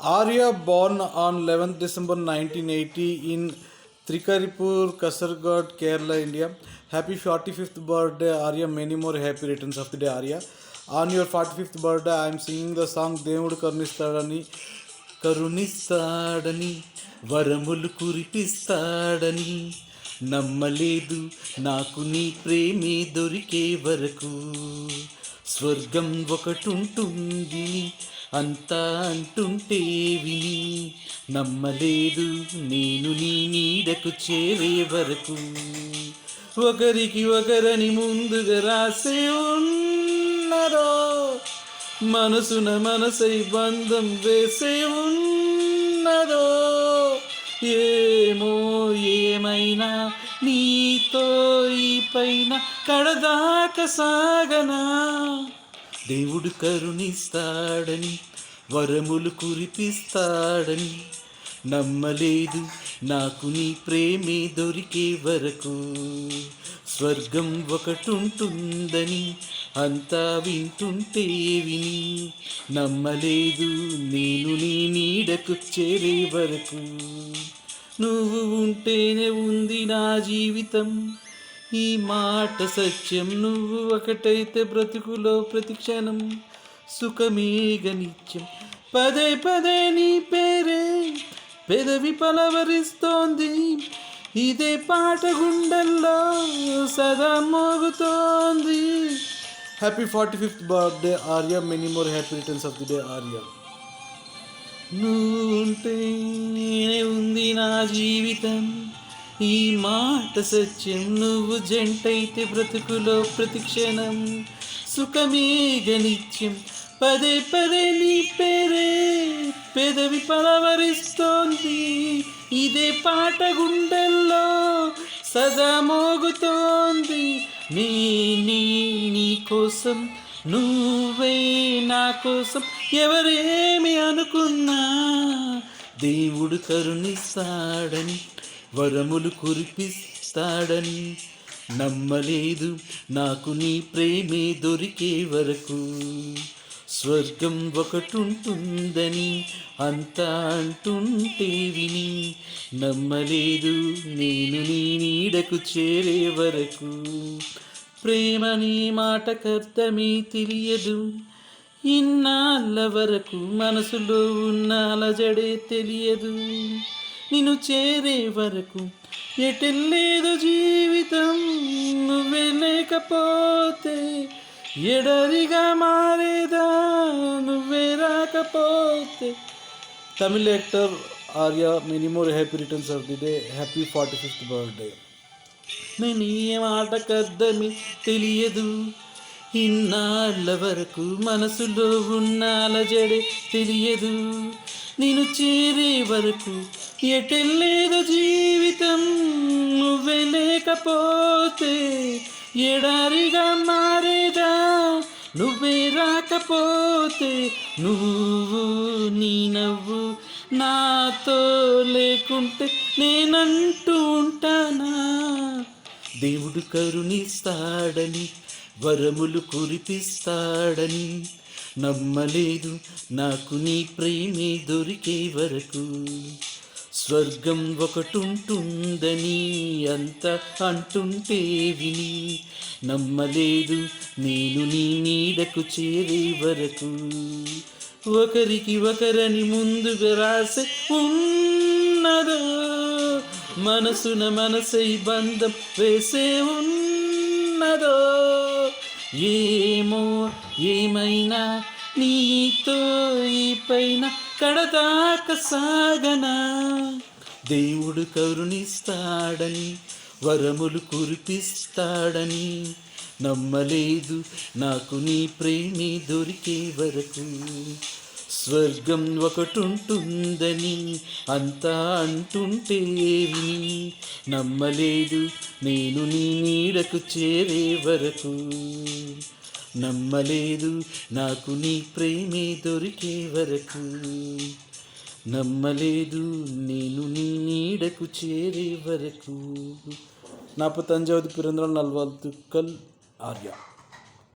Arya, born on 11th December 1980 in Trikaripur, Kasargod, Kerala, India. Happy 45th birthday, Arya. Many more happy returns of the day, Arya. On your 45th birthday, I am singing the song Devudu కరుణిస్తాడని వరములు కురిపిస్తాడని నమ్మలేదు నాకు నీ ప్రేమే దొరికే వరకు స్వర్గం ఒకటుంటుంది అంతా అంటుంటే విని నమ్మలేదు నేను నీ నీడకు చేరే వరకు ఒకరికి ఒకరని ముందుగా రాసే ఉన్నరో మనసున మనసై బంధం వేసే ఉన్నదో ఏమో ఏమైనా నీతో ఈ పైన కడదాక సాగనా దేవుడు కరుణిస్తాడని వరములు కురిపిస్తాడని నమ్మలేదు నాకు నీ ప్రేమే దొరికే వరకు స్వర్గం ఒకటుంటుందని అంతా వింటుంటే విని నమ్మలేదు నేను నీ నీడకు చేరే వరకు నువ్వు ఉంటేనే ఉంది నా జీవితం ఈ మాట సత్యం నువ్వు ఒకటైతే బ్రతుకులో ప్రతిక్షణం సుఖమేగ నిత్యం పదే పదే నీ పేరే పెదవి పలవరిస్తోంది ఇదే పాట గుండెల్లో సదా మోగుతోంది. Happy 45th birthday Arya. Many more happy returns of the day Arya. నువ్వుంటేనే ఉంది నా జీవితం ఈ మాట సత్యం నువ్వు జంటైతే బ్రతుకులో ప్రతిక్షణం సుఖమేగ నిత్యం పదే పదే నీ పేరే పెదవి పలవరిస్తోంది ఇదే పాట గుండెల్లో సదా మోగుతోంది నీ నీ నీ కోసం నువ్వే నా కోసం ఎవరేమి అనుకున్నా దేవుడు కరుణిస్తాడని వరములు కురిపిస్తాడని నమ్మలేదు నాకు నీ ప్రేమే దొరికే వరకు స్వర్గం ఒకటుంటుందని అంతా అంటుంటే విని నమ్మలేదు నేను నీ నీడకు చేరే వరకు ప్రేమ నీ మాటకర్థమే తెలియదు ఇన్నాళ్ళ వరకు మనసులో ఉన్న అలజడే తెలియదు నిన్ను చేరే వరకు ఎటెల్లేదు జీవితం నువ్వే లేకపోతే ఎడరిగా మారేదా నువ్వే రాకపోతే. Tamil actor Arya. Many more happy returns of the day. Happy 45th birthday. నేను ఏ మాటకర్థమే తెలియదు ఇన్నాళ్ళ వరకు మనసులో ఉన్న అలజడే తెలియదు నేను చేరే వరకు ఎటెల్లేదు జీవితం నువ్వే లేకపోతే ఎడారిగా మారేదా నువ్వే రాకపోతే నువ్వు నీ నవ్వు నాతో లేకుంటే నేనంటూ ఉంటానా దేవుడు కరుణిస్తాడని వరములు కురిపిస్తాడని నమ్మలేదు నాకు నీ ప్రేమే దొరికే వరకు స్వర్గం ఒకటుంటుందని అంత అంటుంటే విని నమ్మలేదు నేను నీ నీడకు చేరే వరకు ఒకరికి ఒకరని ముందుగా రాసే ఉన్నదో మనసున మనసై బంధం వేసే ఉన్నదో ఏమో ఏమైనా నీతో ఈ పైన కడదాక సాగనా దేవుడు కరుణిస్తాడని వరములు కురిపిస్తాడని నమ్మలేదు నాకు నీ ప్రేమే దొరికే వరకు స్వర్గం ఒకటుంటుందని అంతా అంటుంటే విని నమ్మలేదు నేను నీ నీడకు చేరే వరకు నమ్మలేదు నాకు నీ ప్రేమే దొరికే వరకు నమ్మలేదు నేను నీ నీడకు చేరే వరకు. 45వ పిరంద్రం నల్వాల్తుక్కల్ ఆర్య.